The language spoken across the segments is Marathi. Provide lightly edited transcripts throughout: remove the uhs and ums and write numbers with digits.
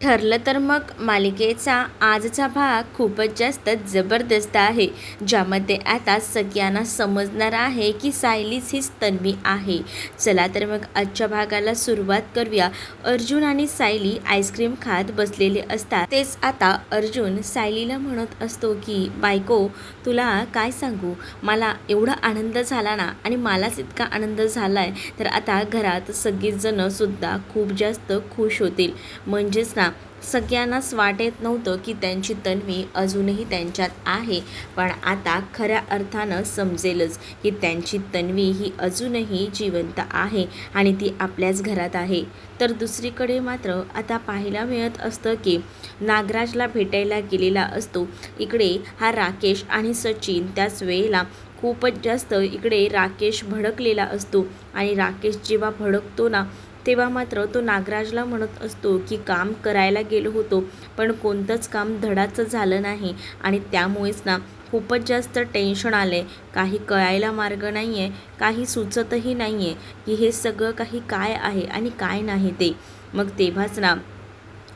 ठरलं तर मग मालिकेचा आजचा भाग खूपच जास्त जबरदस्त आहे, ज्यामध्ये आता सगळ्यांना समजणार आहे की सायलीच हीच तन्वी आहे. चला तर मग आजच्या भागाला सुरुवात करूया. अर्जुन आणि सायली आईस्क्रीम खात बसलेले असतात. तेच आता अर्जुन सायलीला म्हणत असतो की बायको, तुला काय सांगू, मला एवढा आनंद झाला ना, आणि मलाच इतका आनंद झालाय तर आता घरात सगळीजण सुद्धा खूप जास्त खुश होतील. म्हणजेच ना, सगळ्यांनाच वाटत नव्हतं की त्यांची तन्वी अजूनही त्यांच्यात आहे, पण आता खऱ्या अर्थानं समजेलच की त्यांची तन्वी ही अजूनही जिवंत आहे आणि ती आपल्याच घरात आहे. तर दुसरीकडे मात्र आता पाहायला मिळत असतं की नागराजला भेटायला गेलेला असतो. इकडे हा राकेश आणि सचिन त्याच वेळेला खूपच जास्त इकडे राकेश भडकलेला असतो आणि राकेश जेव्हा भडकतो ना, तेव्हा मात्र तो नागराजला म्हणत असतो की काम करायला गेलो होतो, पण कोणतंच काम धडाचं झालं नाही आणि त्यामुळेच ना खूपच जास्त टेन्शन आले. काही कळायला मार्ग नाही आहे, काही सुचतही नाही आहे की हे सगळं काही काय आहे आणि काय नाही ते. मग तेव्हाच ना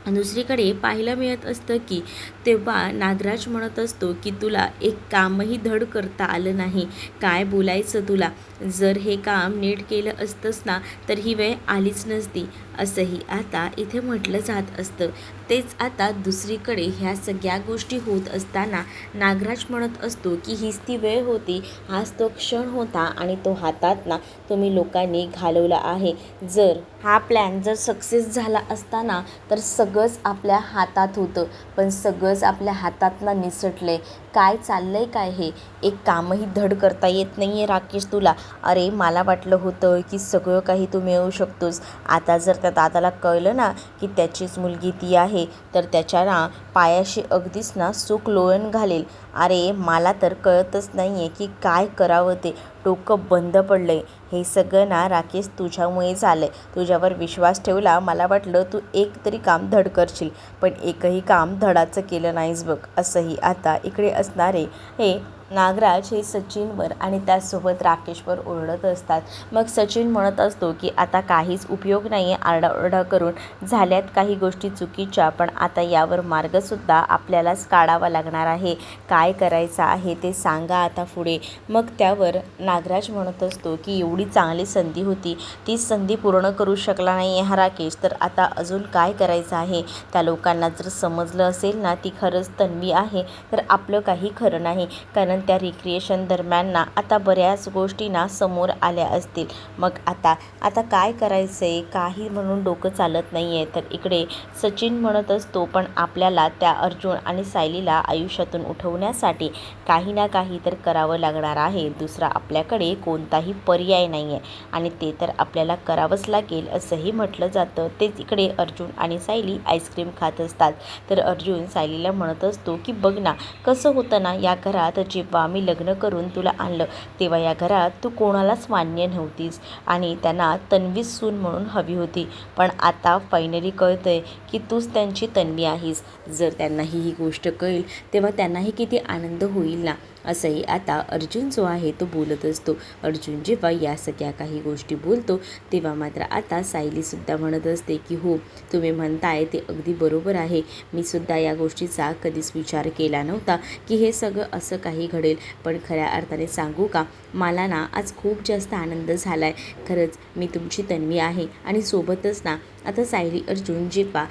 दुसरीकडे पाहायला मिळत असतं की तेव्हा नागराज म्हणत असतो की तुला एक कामही धड करता आलं नाही, काय बोलायचं तुला, जर हे काम नीट केलं असतंस ना तर ही वेळ आलीच नसती, असंही आता इथे म्हटलं जात असतं. तेच आता दुसरीकडे ह्या सगळ्या गोष्टी होत असताना नागराज म्हणत असतो की हीच ती वेळ होती, हाच तो क्षण होता आणि तो हातात ना तुम्ही लोकांनी घालवला आहे. जर हा प्लॅन जर सक्सेस झाला असताना तर सगळंच आपल्या हातात होतं, पण सगळंच आपल्या हातातनं निसटले. काय चाललंय काय हे, एक कामही धड करता येत नाही आहे राकेश तुला. अरे मला वाटलं होतं की सगळं काही तू मिळवू शकतोस. आता जर त्या दादाला कळलं ना की त्याचीच मुलगी ती आहे तर त्याच्या ना पायाशी अगदीच ना सुख लोळण घालेल. अरे मला तर कळतच नाही आहे की काय करावं, ते डोकं बंद पडलं आहे. हे सगळं ना राकेश तुझ्यामुळे झालं आहे. तुझ्यावर विश्वास ठेवला, मला वाटलं तू एक तरी काम धड करशील, पण एकही काम धडाचं केलं नाहीस बघ. असंही आता इकडे असणारे हे नागराज हे सचिनवर आणि त्याचसोबत राकेशवर ओरडत असतात. मग सचिन म्हणत असतो की आता काहीच उपयोग नाही आहे आरडाओरडा करून, झाल्यात काही गोष्टी चुकीच्या, पण आता यावर मार्गसुद्धा आपल्यालाच काढावा लागणार आहे. काय करायचं आहे ते सांगा आता पुढे. मग त्यावर नागराज म्हणत असतो की एवढी चांगली संधी होती, ती संधी पूर्ण करू शकला नाही आहे हा राकेश, तर आता अजून काय करायचं आहे. त्या लोकांना जर समजलं असेल ना ती खरंच तन्वी आहे तर आपलं काही खरं नाही, कारण त्या रिक्रिएशन दरम्यान ना आता बऱ्याच गोष्टी ना समोर आल्या असतील. मग आता आता काय करायचं आहे काही म्हणून डोकं चालत नाही आहे. तर इकडे सचिन म्हणत असतो पण आपल्याला त्या अर्जुन आणि सायलीला आयुष्यातून उठवण्यासाठी काही ना काही तर करावं लागणार आहे, दुसरा आपल्याकडे कोणताही पर्याय नाही आहे आणि ते तर आपल्याला करावंच लागेल असंही म्हटलं जातं. तेच इकडे अर्जुन आणि सायली आईस्क्रीम खात असतात. तर अर्जुन सायलीला म्हणत असतो की बघ ना कसं होतं ना, या घरात जेव्हा आम्ही लग्न करून तुला आणलं तेव्हा या घरात तू कोणालाच मान्य नव्हतीस आणि त्यांना तन्वीच सून म्हणून हवी होती, पण आता फायनली कळतंय की तूच त्यांची तन्वी आहेस. जर त्यांनाही ही गोष्ट कळेल तेव्हा त्यांनाही किती आनंद होईल ना, असंही आता अर्जुन जो आहे तो बोलत असतो. अर्जुन जेव्हा या सगळ्या काही गोष्टी बोलतो तेव्हा मात्र आता सायलीसुद्धा म्हणत असते की हो, तुम्ही म्हणताय ते अगदी बरोबर आहे, मी सुद्धा या गोष्टीचा कधीच विचार केला नव्हता की हे सगळं असं काही घडेल, पण खऱ्या अर्थाने सांगू का, मला ना आज खूप जास्त आनंद झाला आहे. खरंच मी तुमची तन्वी आहे. आणि सोबतच ना आता सायली अर्जुन जेव्हा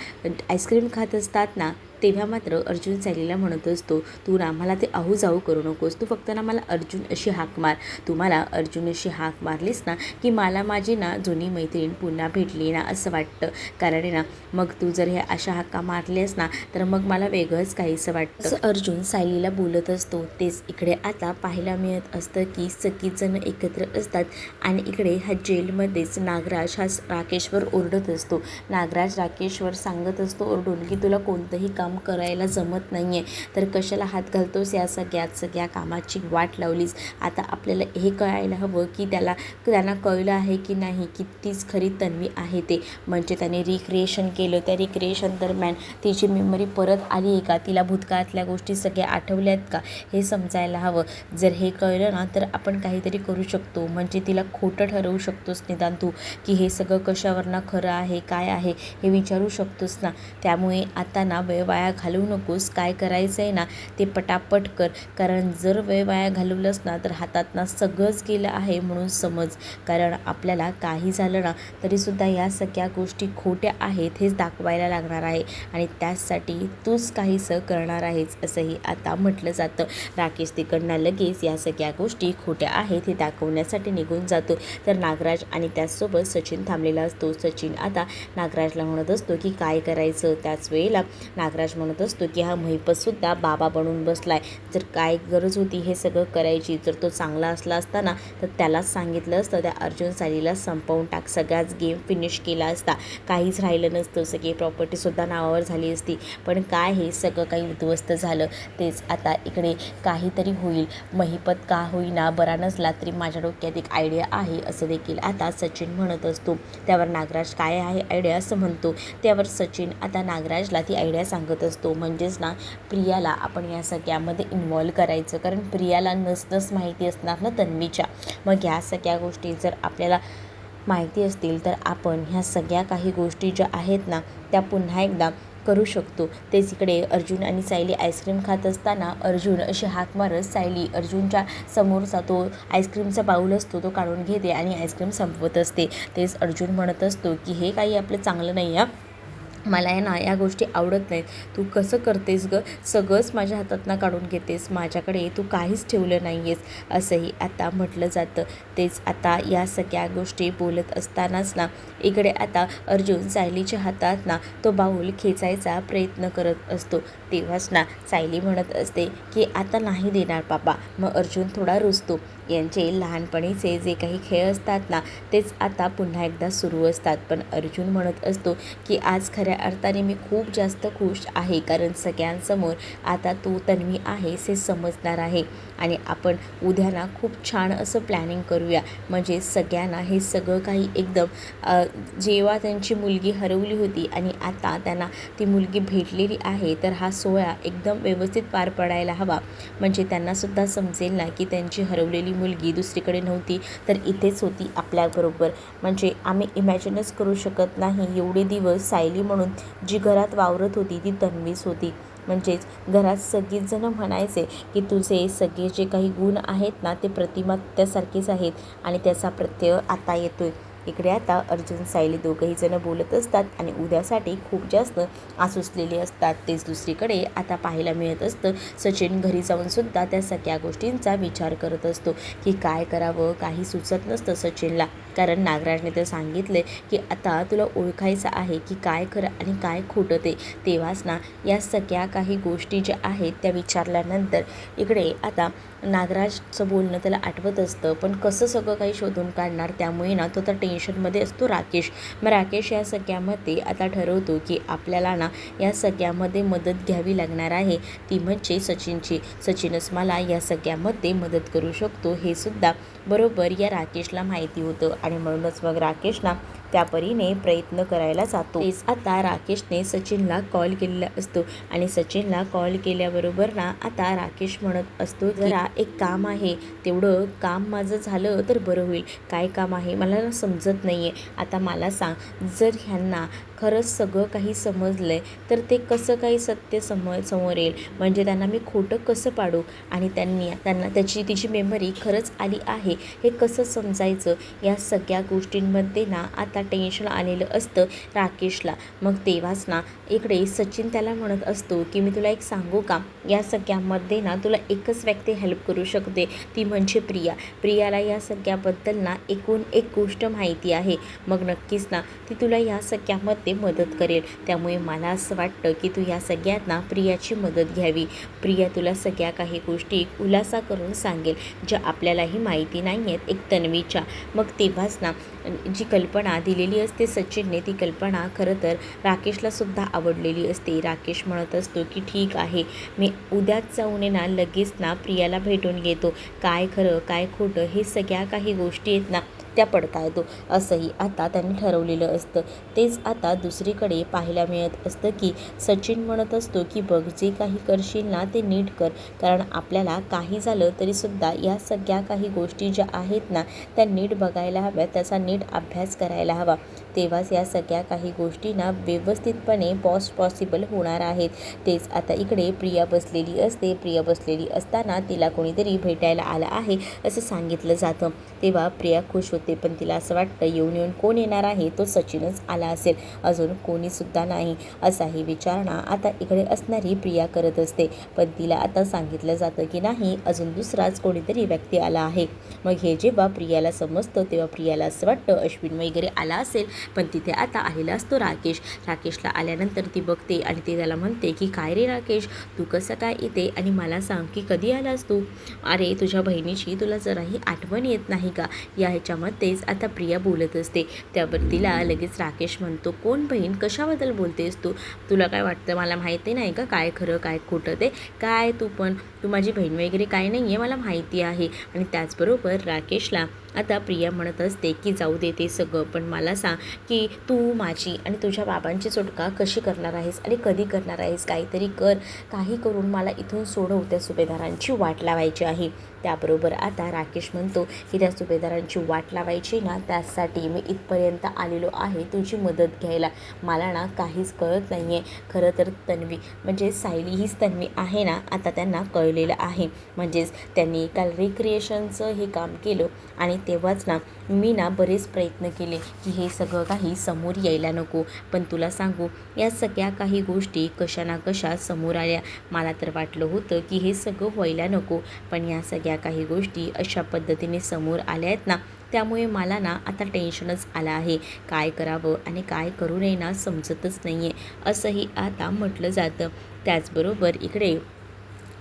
आईस्क्रीम खात असतात ना तेव्हा मात्र अर्जुन सायलीला म्हणत असतो, तू ना मला ते आहू जाऊ करू नकोस, तू फक्त ना मला अर्जुन अशी हाक मार. तू मला अर्जुन अशी हाक मारलीस ना की मला माझी ना जुनी मैत्रीण पुन्हा भेटली ना असं वाटतं, कारण ना मग तू जर हे अशा हाका मारलीस ना तर मग मला वेगळंच काहीसं वाटतं, असं अर्जुन सायलीला बोलत असतो. तेच इकडे आता पाहायला मिळत असतं की सगळीजण एकत्र असतात आणि इकडे ह्या जेलमध्येच नागराज हा राकेशवर ओरडत असतो. नागराज राकेशवर सांगत असतो ओरडून की तुला कोणतंही काम काम करायला जमत नाही आहे, तर कशाला हात घालतोस या सगळ्या कामाची वाट लावलीस. आता आपल्याला हे कळायला हवं की त्यांना कळलं आहे की नाही की तीच खरी तन्वी आहे ते. म्हणजे त्याने रिक्रिएशन केलं, त्या रिक्रिएशन दरम्यान तिची मेमरी परत आली आहे का, तिला भूतकाळातल्या गोष्टी सगळ्या आठवल्यात का, हे समजायला हवं. जर हे कळलं ना तर आपण काहीतरी करू शकतो. म्हणजे तिला खोटं ठरवू शकतोस निदान तू, की हे सगळं कशावरनं खरं आहे काय आहे हे विचारू शकतोस ना. त्यामुळे आता ना वेळ वाया घालवू नकोस. काय करायचं आहे ना ते पटापट कर, कारण जर वेळ वाया घालवलंस ना तर हातात ना सगळंच गेलं आहे म्हणून समज. कारण आपल्याला काही झालं ना तरीसुद्धा या सगळ्या गोष्टी खोट्या आहेत हेच दाखवायला लागणार आहे आणि त्याचसाठी तूच काहीसं करणार आहेस असंही आता म्हटलं जातं. राकेश तिकडनं लगेच या सगळ्या गोष्टी खोट्या आहेत हे दाखवण्यासाठी निघून जातो. तर नागराज आणि त्याचसोबत सचिन थांबलेला असतो. सचिन आता नागराजला म्हणत असतो की काय करायचं. त्याच वेळेला नागराज म्हणत असतो की हा महिपतसुद्धा बाबा बनून बसलाय. जर काय गरज होती हे सगळं करायची, जर तो चांगला असला असता ना तर त्यालाच सांगितलं असतं, त्या अर्जुन सायलीला संपवून टाक, सगळाच गेम फिनिश केला असता, काहीच राहिलं नसतं, सगळी प्रॉपर्टीसुद्धा नावावर झाली असती. पण काय हे सगळं काही उद्ध्वस्त झालं. तेच आता इकडे काहीतरी होईल. महिपत का होईना बरा नसला तरी माझ्या डोक्यात एक आयडिया आहे असं देखील आता सचिन म्हणत असतो. त्यावर नागराज काय आहे आयडिया असं म्हणतो. त्यावर सचिन आता नागराजला ती आयडिया सांगत असतो. म्हणजेच ना प्रियाला आपण या सगळ्यामध्ये इन्व्हॉल्व करायचं, कारण प्रियाला नस माहिती असणार ना तन्वीच्या. मग ह्या सगळ्या गोष्टी जर आपल्याला माहिती असतील तर आपण ह्या सगळ्या काही गोष्टी ज्या आहेत ना त्या पुन्हा एकदा करू शकतो. तेच इकडे अर्जुन आणि सायली आईस्क्रीम खात असताना अर्जुन अशी हाक मारत सायली अर्जुनच्या समोरचा तो आईस्क्रीमचा बाऊल असतो तो काढून घेते आणि आईस्क्रीम संपवत असते. तेच अर्जुन म्हणत असतो की हे काही आपलं चांगलं नाही आहे, मला आहे ना या गोष्टी आवडत नाहीत. तू कसं करतेस गं, सगळंच माझ्या हातातनं काढून घेतेस, माझ्याकडे तू काहीच ठेवलं नाही आहेस असंही आता म्हटलं जातं. तेच आता या सगळ्या गोष्टी बोलत असतानाच ना इकडे आता अर्जुन सायलीच्या हातात ना तो बाऊल खेचायचा प्रयत्न करत असतो. तेव्हाच ना सायली म्हणत असते की आता नाही देणार बाबा. मग अर्जुन थोडा रुसतो. यांचे लहानपणीचे जे काही खेळ असतात ना तेच आता पुन्हा एकदा सुरू असतात. पण अर्जुन म्हणत असतो की आज खऱ्या अर्थाने मी खूप जास्त खुश आहे, कारण सगळ्यांसमोर आता तू तन्वी आहेस हे समजणार आहे आणि आपण उद्या ना खूप छान असं प्लॅनिंग करूया. म्हणजे सगळ्यांना हे सगळं काही एकदम जेव्हा त्यांची मुलगी हरवली होती आणि आता त्यांना ती मुलगी भेटलेली आहे तर हा सोहळा एकदम व्यवस्थित पार पडायला हवा. म्हणजे त्यांनासुद्धा समजेल ना की त्यांची हरवलेली मुलगी दुसरीकडे नव्हती तर इथेच होती आपल्याबरोबर. म्हणजे आम्ही इमॅजिनच करू शकत नाही एवढे दिवस सायली म्हणून जी घरात वावरत होती ती तन्वीच होती. म्हणजेच घरात सगळीच जण म्हणायचे की तुझे सगळे जे काही गुण आहेत ना ते प्रतिमा त्यासारखेच आहेत आणि त्याचा प्रत्यय आता येतोय. इकडे आता अर्जुन सायली दोघंही जण बोलत असतात आणि उद्यासाठी खूप जास्त आसुसलेले असतात. तेच दुसरीकडे आता पाहायला मिळत असतं सचिन घरी जाऊनसुद्धा त्या सगळ्या गोष्टींचा विचार करत असतो की काय करावं, काही सुचत नसतं सचिनला. कारण नागराजने तर सांगितले की आता तुला ओळखायचं आहे की काय खरं आणि काय खोटं ते. तेव्हाच ना या सगळ्या काही गोष्टी ज्या आहेत त्या विचारल्यानंतर इकडे आता नागराजचं बोलणं त्याला आठवत असतं. पण कसं सगळं काही शोधून काढणार, त्यामुळे ना तो तर टेन्शनमध्ये असतो राकेश. मग राकेश या सगळ्यामध्ये आता ठरवतो की आपल्याला ना या सगळ्यामध्ये मदत घ्यावी लागणार आहे, ती म्हणजे सचिनची. सचिनच मला या सगळ्यामध्ये मदत करू शकतो हे सुद्धा बरोबर या राकेशला माहिती होतं आणि म्हणूनच मग राकेश ना त्या परीने प्रयत्न करायला जातो. तेच आता राकेशने सचिनला कॉल केलेला असतो आणि सचिनला कॉल केल्याबरोबर ना आता राकेश म्हणत असतो जरा एक काम आहे, तेवढं काम माझं झालं तर बरं होईल. काय काम आहे मला ना समजत नाही आहे. आता मला सांग, जर ह्यांना खरंच सगळं काही समजलं आहे तर ते कसं काही सत्य समोर येईल. म्हणजे त्यांना मी खोटं कसं पाडू आणि त्यांना तिची मेमरी खरंच आली आहे हे कसं समजायचं. या सगळ्या गोष्टींमध्ये ना आता टेन्शन आलेलं असतं राकेशला. मग तेव्हाच ना इकडे सचिन त्याला म्हणत असतो की मी तुला एक सांगू का, या सगळ्यामध्ये ना तुला एकच व्यक्ती हेल्प करू शकते, ती म्हणजे प्रिया. प्रियाला या सगळ्याबद्दल ना एकूण एक गोष्ट माहिती आहे. मग नक्कीच ना ती तुला या सगळ्यामध्ये ते मदत करेल. त्यामुळे मला असं वाटतं की तू ह्या सगळ्यांना प्रियाची मदत घ्यावी. प्रिया तुला सगळ्या काही गोष्टी खुलासा करून सांगेल ज्या आपल्यालाही माहिती नाही आहेत एक तन्वीच्या. मग तेव्हाच ना जी कल्पना दिलेली असते सचिनने, ती कल्पना खरं तर राकेशलासुद्धा आवडलेली असते. राकेश म्हणत असतो की ठीक आहे, मी उद्याच जाऊन ना लगेच ना प्रियाला भेटून घेतो. काय खरं काय खोटं हे सगळ्या काही गोष्टी आहेत ना त्या पडताळतो, असंही आता त्यांनी ठरवलेलं असतं. तेच आता दुसरीकडे पाहायला मिळत असतं की सचिन म्हणत असतो की बघ, जे काही करशील ना ते नीट कर, कारण आपल्याला काही झालं तरीसुद्धा या सगळ्या काही गोष्टी ज्या आहेत ना त्या नीट बघायला हव्या, त्याचा नीट अभ्यास करायला हवा. तेव्हाच या सगळ्या काही गोष्टी ना व्यवस्थितपणे पॉसिबल होणार आहेत. तेच आता इकडे प्रिया बसलेली असते. प्रिया बसलेली असताना तिला कोणीतरी भेटायला आलं आहे असं सांगितलं जातं. तेव्हा प्रिया खुश होते, पण तिला असं वाटतं येऊन कोण येणार आहे, तो सचिनच आला असेल, अजून कोणीसुद्धा नाही असाही विचारणा आता इकडे असणारी प्रिया करत असते. पण तिला आता सांगितलं जातं की नाही, अजून दुसराच कोणीतरी व्यक्ती आला आहे. मग हे जेव्हा प्रियाला समजतं तेव्हा प्रियाला असं वाटतं अश्विन वगैरे आला असेल, पण तिथे आता आलेला असतो राकेश. राकेशला आल्यानंतर ती बघते आणि ती त्याला म्हणते की काय रे राकेश, तू कसं काय येते आणि मला सांग की कधी आलास तू? अरे तुझ्या बहिणीची तुला जराही आठवण येत नाही का? या ह्याच्यामध्येच आता प्रिया बोलत असते. त्यावर तिला लगेच राकेश म्हणतो, कोण बहीण, कशाबद्दल बोलतेस तू? तुला काय वाटतं मला माहिती नाही का काय खरं काय खोटं ते? काय तू माझी बहीण वगैरे काय नाही आहे, मला माहिती आहे. आणि त्याचबरोबर राकेशला आता प्रिया म्हणत असते की जाऊ दे ते सगळं, पण मला सांग की तू माझी आणि तुझ्या बाबांची सुटका कशी करणार आहेस आणि कधी करणार आहेस? काहीतरी कर, काही करून मला इथून सोडव, त्या सुभेदारांची वाट लावायची आहे. त्याबरोबर आता राकेश म्हणतो की त्या सुभेदारांची वाट लावायची ना, त्यासाठी मी इथपर्यंत आलेलो आहे तुझी मदत घ्यायला. मला ना काहीच कळत नाही आहे. खरं तर तन्वी म्हणजे सायली हीच तन्वी आहे ना, आता त्यांना कळलेलं आहे. म्हणजेच त्यांनी काल रिक्रिएशनचं हे काम केलं आणि तेव्हाच ना मी ना बरेच प्रयत्न केले की हे सगळं काही समोर यायला नको, पण तुला सांगू या सगळ्या काही गोष्टी कशा ना कशा समोर आल्या. मला तर वाटलं होतं की हे सगळं व्हायला नको, पण या सगळ्या काही गोष्टी अशा पद्धतीने समोर आल्या आहेत ना, त्यामुळे मला ना आता टेन्शनच आलं आहे. काय करावं आणि काय करू नये ना समजतच नाही आहे, असंही आता म्हटलं जातं. त्याचबरोबर इकडे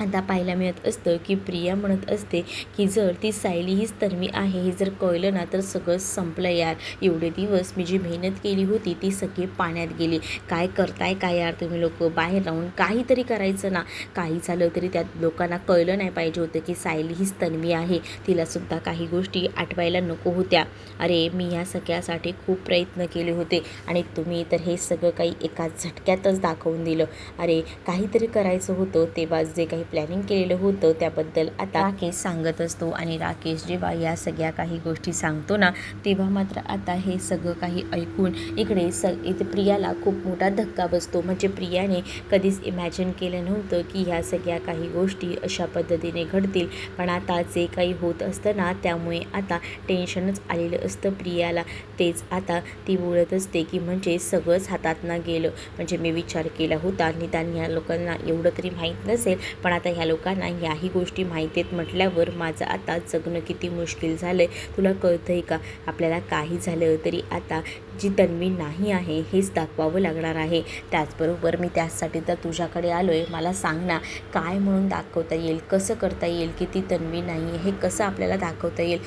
आता पाहायला मिळत असतं की प्रिया म्हणत असते की जर ती सायली हीच तन्वी आहे हे जर कळलं ना तर सगळं संपलं यार. एवढे दिवस मी जी मेहनत केली होती ती सगळी पाण्यात गेली. काय करताय काय यार तुम्ही लोक? बाहेर राहून काहीतरी करायचं ना. काही झालं तरी त्यात लोकांना कळलं नाही पाहिजे होतं की सायली हीच तन्वी आहे. तिलासुद्धा काही गोष्टी आठवायला नको होत्या. अरे मी ह्या सगळ्यासाठी खूप प्रयत्न केले होते आणि तुम्ही तर हे सगळं काही एका झटक्यातच दाखवून दिलं. अरे काहीतरी करायचं होतं, तेव्हा जे काही प्लॅनिंग केलेलं होतं त्याबद्दल आता राकेश सांगत असतो. आणि राकेश जेव्हा या सगळ्या काही गोष्टी सांगतो ना, तेव्हा मात्र आता हे सगळं काही ऐकून इकडे इथे प्रियाला खूप मोठा धक्का बसतो. म्हणजे प्रियाने कधीच इमॅजिन केलं नव्हतं की ह्या सगळ्या काही गोष्टी अशा पद्धतीने घडतील. पण आता जे काही होत असतं ना त्यामुळे आता टेन्शनच आलेलं असतं प्रियाला. तेच आता ती बोलत असते की म्हणजे सगळंच हातातनं गेलं. म्हणजे मी विचार केला होता निदान ह्या लोकांना एवढं तरी माहीत नसेल, पण आता ह्या लोकांना ह्याही गोष्टी माहिती आहेत म्हटल्यावर माझं आता जगणं किती मुश्किल झालं आहे. तुला कळतं आहे का? आपल्याला काही झालं तरी आता जी तन्वी नाही आहे हेच दाखवावं लागणार आहे. त्याचबरोबर मी त्यासाठी तर तुझ्याकडे आलो आहे. मला सांग ना काय म्हणून दाखवता येईल, कसं करता येईल की ती तन्वी नाही आहे, हे कसं आपल्याला दाखवता येईल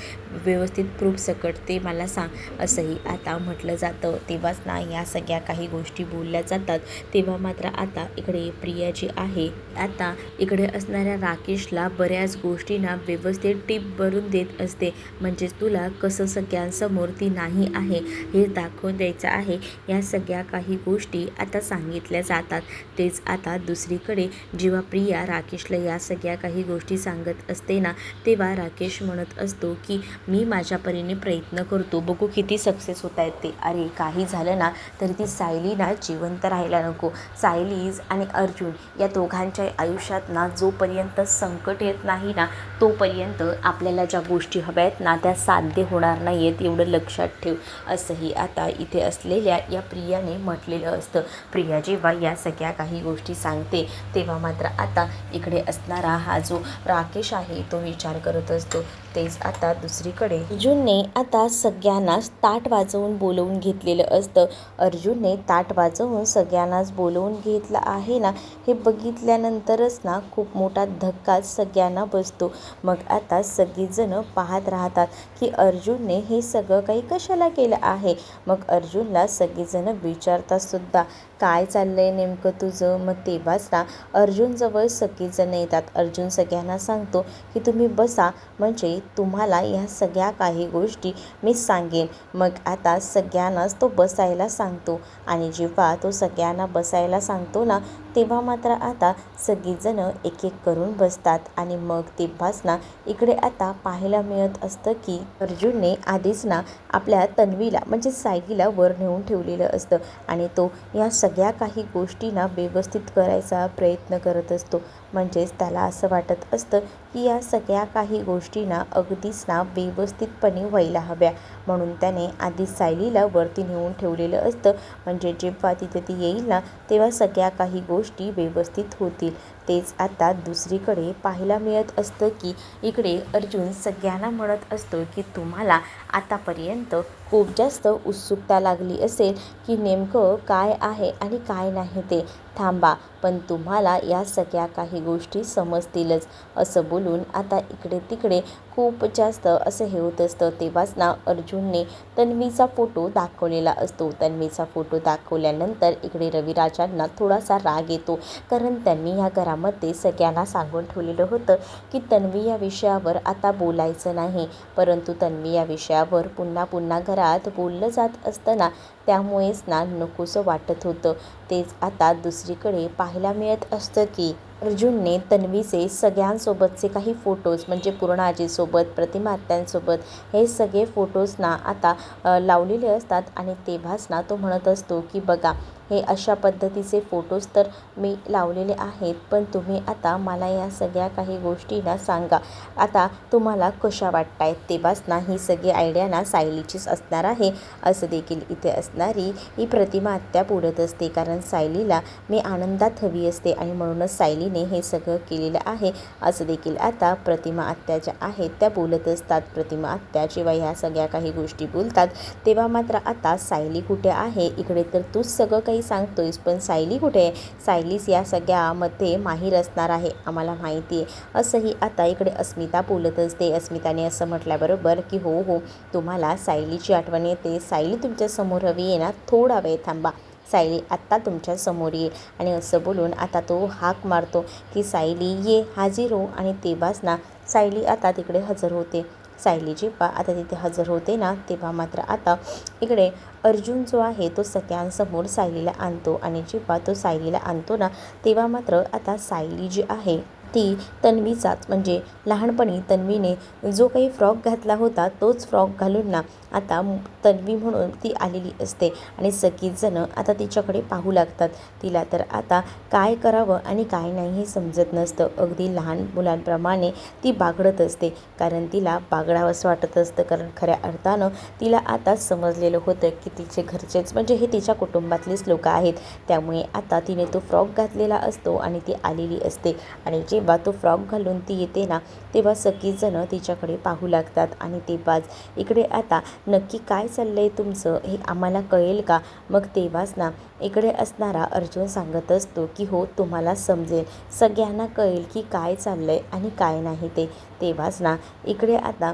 व्यवस्थित प्रूफ सकट ते मला सांग, असंही आता म्हटलं जातं. तेव्हाच ना या सगळ्या काही गोष्टी बोलल्या जातात. तेव्हा मात्र आता इकडे प्रिया जी आहे आता इकडे असणाऱ्या राकेशला बऱ्याच गोष्टींना व्यवस्थित टिप भरून देत असते. म्हणजेच तुला कसं सगळ्यांसमोर ती नाही आहे हे दाखवून द्यायचं आहे. या सगळ्या काही गोष्टी आता सांगितल्या जातात. तेच आता दुसरीकडे जेव्हा प्रिया राकेशला या सगळ्या काही गोष्टी सांगत असते ना, तेव्हा राकेश म्हणत असतो की मी माझ्या परीने प्रयत्न करतो, बघू किती सक्सेस होत आहेत ते. अरे काही झालं ना तरी ती सायली ना जिवंत राहायला नको. सायलीज आणि अर्जुन या दोघांच्या आयुष्यात ना जोपर्यंत संकट येत नाही ना तोपर्यंत आपल्याला ज्या गोष्टी हव्या आहेत ना त्या साध्य होणार नाही आहेत, एवढं लक्षात ठेव, असंही आता इथे असलेल्या या प्रियाने म्हटलेलं असतं. प्रिया जेव्हा या सगळ्या काही गोष्टी सांगते तेव्हा मात्र आता इकडे असणारा हा जो राकेश आहे तो विचार करत असतो तेच आता दुसरीकडे अर्जुनने आता सगळ्यांनाच ताट वाजवून बोलवून घेतलेलं असतं. अर्जुनने ताट वाजवून सगळ्यांनाच बोलवून घेतलं आहे ना, हे बघितल्यानंतरच ना खूप मोठा धक्काच सगळ्यांना बसतो. मग आता सगळीजणं पाहत राहतात की अर्जुनने हे सगळं काही कशाला केलं आहे. मग अर्जुनला सगळीजणं विचारतात सुद्धा, काय चाललंय नेमकं तुझं. मग तेव्हाच ना अर्जुनजवळ सगळीजणं येतात. अर्जुन सगळ्यांना सांगतो की तुम्ही बसा, म्हणजे तुम्हाला ह्या सगळ्या काही गोष्टी मी सांगेन. मग आता सगळ्यांनाच तो बसायला सांगतो आणि जेव्हा तो सगळ्यांना बसायला सांगतो ना, तेव्हा मात्र आता सगळीजणं एक एक करून बसतात. आणि मग तेव्हाच ना इकडे आता पाहायला मिळत असतं की अर्जुनने आधीच ना आपल्या तन्वीला म्हणजे सायलीला वर नेऊन ठेवलेलं असतं आणि तो या सगळ्या काही गोष्टींना व्यवस्थित करायचा प्रयत्न करत असतो. म्हणजेच त्याला असं वाटत असतं की या सगळ्या काही गोष्टींना अगदीच ना व्यवस्थितपणे व्हायला हव्या, म्हणून त्याने आधी सायलीला वरती नेऊन ठेवलेलं असतं. म्हणजे जेव्हा तिथे ती येईल ना, तेव्हा सगळ्या काही गोष्टी व्यवस्थित होतील. तेच आता दुसरीकडे पाहायला मिळत असतं की इकडे अर्जुन सगळ्यांना म्हणत असतो की तुम्हाला आतापर्यंत खूप जास्त उत्सुकता लागली असेल की नेमकं काय आहे आणि काय नाही ते. थांबा, पण तुम्हाला या सगळ्या काही गोष्टी समजतीलच. असं बोलून आता इकडे तिकडे खूप जास्त असं हे होत असतं. तेव्हाच ना अर्जुनने तन्वीचा फोटो दाखवलेला असतो. तन्वीचा फोटो दाखवल्यानंतर इकडे रविराजांना थोडासा राग येतो, कारण त्यांनी या घरामध्ये सगळ्यांना सांगून ठेवलेलं होतं की तन्वी या विषयावर आता बोलायचं नाही. परंतु तन्वी या विषयावर पुन्हा पुन्हा घरात बोललं जात असतं ना, त्यामुळेच ना नकोसं वाटत होतं. तेच आता दुसरीकडे पाहायला मिळत असतं की अर्जुनने तन्वीचे सगळ्यांसोबतचे काही फोटोज म्हणजे पूर्ण आजीसोबत, प्रतिमा आत्यांसोबत हे सगळे फोटोज ना आता लावलेले असतात. आणि तेव्हाच ना तो म्हणत असतो की बघा, हे अशा पद्धतीचे फोटोज तर मी लावलेले आहेत, पण तुम्ही आता मला या सगळ्या काही गोष्टी ना सांगा, आता तुम्हाला कशा वाटत आहेत. तेव्हाच ना ही सगळी आयडिया ना सायलीचीच असणार आहे असं देखील इथे असणारी ही प्रतिमा आत्या बोलत असते. कारण सायलीला मी आनंदात हवी असते आणि म्हणूनच सायलीने हे सगळं केलेलं आहे असं देखील आता प्रतिमा आत्या ज्या आहेत त्या बोलत असतात. प्रतिमा आत्या जेव्हा ह्या सगळ्या काही गोष्टी बोलतात तेव्हा मात्र आता सायली कुठे आहे, इकडे तर तूच सगळं काही सांगतोयस, पण सायली कुठे आहे. सायलीच या सगळ्यामध्ये माहीर असणार आहे आम्हाला माहिती आहे असंही आता इकडे अस्मिता बोलत असते. अस्मिताने असं म्हटल्याबरोबर की हो हो, तुम्हाला सायलीची आठवण येते, सायली तुमच्यासमोर हवी आहे ना, थोडा वेळ थांबा, सायली आत्ता तुमच्या समोर येईल. आणि असं बोलून आता तो हाक मारतो की सायली ये हाजीर हो. आणि तेव्हाच ना सायली आता तिकडे हजर होते. सायली जेव्हा आता तिथे हजर होते ना, तेव्हा मात्र आता इकडे अर्जुन जो आहे तो सगळ्यांसमोर सायलीला आणतो. आणि जेव्हा तो सायलीला आणतो ना, तेव्हा मात्र आता सायली जी आहे ती तन्वीचाच म्हणजे लहानपणी तन्वीने जो काही फ्रॉक घातला होता तोच फ्रॉक घालून ना आता तन्वी म्हणून ती आलेली असते. आणि सगळीच जणं आता तिच्याकडे पाहू लागतात. तिला तर आता काय करावं आणि काय नाही हे समजत नसतं. अगदी लहान मुलांप्रमाणे ती बागडत असते, कारण तिला बागडावंसं वाटत असतं. कारण खऱ्या अर्थानं तिला आता समजलेलं होतं की तिचे घरचेच म्हणजे हे तिच्या कुटुंबातलीच लोकं आहेत. त्यामुळे आता तिने तो फ्रॉक घातलेला असतो आणि ती आलेली असते. आणि जेव्हा तो फ्रॉक घालून ती येते ना, तेव्हा सगळीच जणं तिच्याकडे पाहू लागतात. आणि तेव्हाच इकडे आता नक्की काय चाललंय तुमचं हे आम्हाला कळेल का. मग तेव्हाच ना इकडे असणारा अर्जुन सांगत असतो की हो, तुम्हाला समजेल, सगळ्यांना कळेल की काय चाललंय आणि काय नाही ते. तेव्हाच ना इकडे आता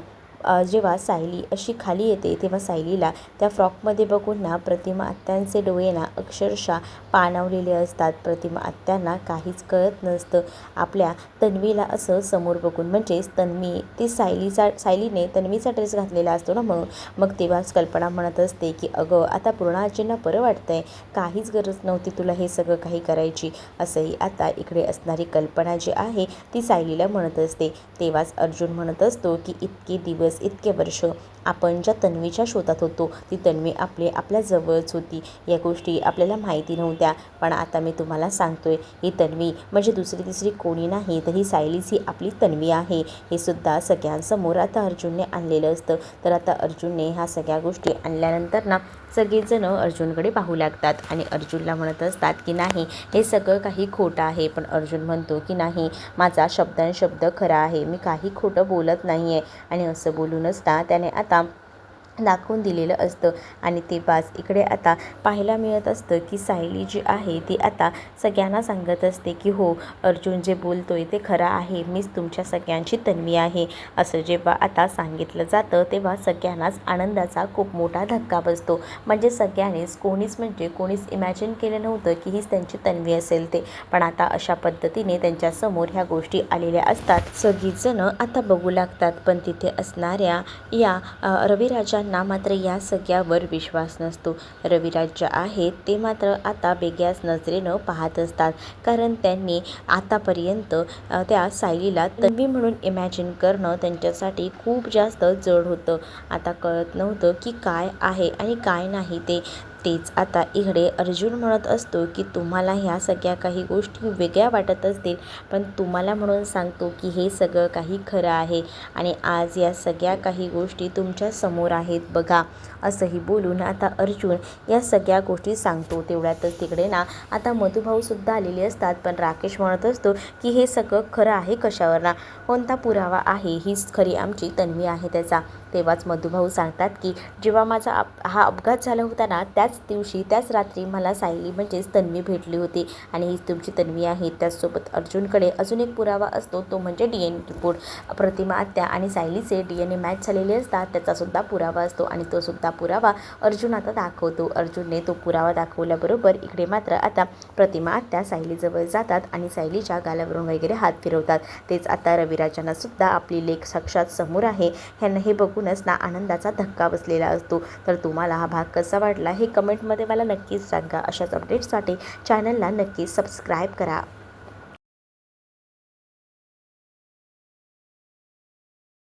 जेव्हा सायली अशी खाली येते तेव्हा सायलीला त्या फ्रॉकमध्ये बघून ना प्रतिमा आत्यांचे डोळे ना अक्षरशः पाणावलेले असतात. प्रतिमा आत्यांना काहीच कळत नसतं आपल्या तन्वीला असं समोर बघून. म्हणजेच तन्वी ती सायलीने तन्वीचा ड्रेस घातलेला असतो ना म्हणून. मग तेव्हाच कल्पना म्हणत असते की अगं, आता पूर्ण आजींना बरं वाटतंय, काहीच गरज नव्हती तुला हे सगळं काही करायची. असंही आता इकडे असणारी कल्पना जी आहे ती सायलीला म्हणत असते. तेव्हाच अर्जुन म्हणत असतो की इतके दिवस इतके वर्ष आपण ज्या तन्वीच्या शोधात होतो ती तन्वी आपल्या जवळच होती. या गोष्टी आपल्याला माहिती नव्हत्या, पण आता मी तुम्हाला सांगतोय ही तन्वी म्हणजे दुसरी तिसरी कोणी नाही, तर ही सायलीच ही आपली तन्वी आहे. हे सुद्धा सगळ्यांसमोर आता अर्जुनने आणलेलं असतं. तर आता अर्जुनने ह्या सगळ्या गोष्टी आणल्यानंतर ना सगळेजण अर्जुनकडे पाहू लागतात आणि अर्जुनला म्हणत असतात की नाही, हे सगळं काही खोटं आहे. पण अर्जुन म्हणतो की नाही, माझा शब्द खरा आहे, मी काही खोटं बोलत नाही आहे. आणि असं बोलून असता त्याने आता दाखवून दिलेलं असतं. आणि ते बाज इकडे आता पाहायला मिळत असतं की सायली जी आहे ती आता सगळ्यांना सांगत असते की हो, अर्जुन जे बोलतोय ते खरं आहे, मीच तुमच्या सगळ्यांची तन्वी आहे. असं जेव्हा आता सांगितलं जातं तेव्हा सगळ्यांनाच आनंदाचा खूप मोठा धक्का बसतो. म्हणजे सगळ्यांनीच कोणीच इमॅजिन केलं नव्हतं की हीच त्यांची तन्वी असेल ते. पण आता अशा पद्धतीने त्यांच्यासमोर ह्या गोष्टी आलेल्या असतात. सगळीजणं आता बघू लागतात, पण तिथे असणाऱ्या या रविराजांना मात्र या सगळ्यावर विश्वास नसतो. रविराज जे आहेत ते मात्र आता वेगळ्याच नजरेनं पाहत असतात, कारण त्यांनी आतापर्यंत त्या सायलीला तन्वी म्हणून इमॅजिन करणं त्यांच्यासाठी खूप जास्त जड होतं. आता कळत नव्हतं की काय आहे आणि काय नाही ते. तेच आता इकडे अर्जुन म्हणत असतो की तुम्हाला ह्या सगळ्या काही गोष्टी वेगळ्या वाटत असतील, पण तुम्हाला म्हणून सांगतो की हे सगळं काही खरं आहे आणि आज या सगळ्या काही गोष्टी तुमच्या समोर आहेत बघा. असंही बोलून आता अर्जुन या सगळ्या गोष्टी सांगतो. तेवढ्यातच तिकडे ना आता मधुभाऊसुद्धा आलेले असतात, पण राकेश म्हणत असतो की हे सगळं खरं आहे कशावर ना, कोणता पुरावा आहे, हीच खरी आमची तन्वी आहे त्याचा. तेव्हाच मधुभाऊ सांगतात की जेव्हा माझा हा अपघात झाला होता ना, त्याच दिवशी त्याच रात्री मला सायली म्हणजेच तन्वी भेटली होती आणि हीच तुमची तन्वी आहे. त्याचसोबत अर्जुनकडे अजून एक पुरावा असतो, तो म्हणजे DNA रिपोर्ट. प्रतिमा आत्या आणि सायलीचे DNA मॅच झालेले असतात, त्याचासुद्धा पुरावा असतो आणि तो सुद्धा पुरावा अर्जुन आता दाखवतो. अर्जुनने तो पुरावा दाखवल्याबरोबर इकडे मात्र आता प्रतिमा आत्या सायलीजवळ जातात आणि सायलीच्या गालावरून वगैरे हात फिरवतात. तेच आता रविराजांना सुद्धा आपली लेक साक्षात समोर आहे ह्यांना हे बघूनच ना आनंदाचा धक्का बसलेला असतो. तर तुम्हाला हा भाग कसा वाटला हे कमेंटमध्ये मला नक्कीच सांगा. अशाच अपडेट्ससाठी चॅनलला नक्कीच सबस्क्राईब करा.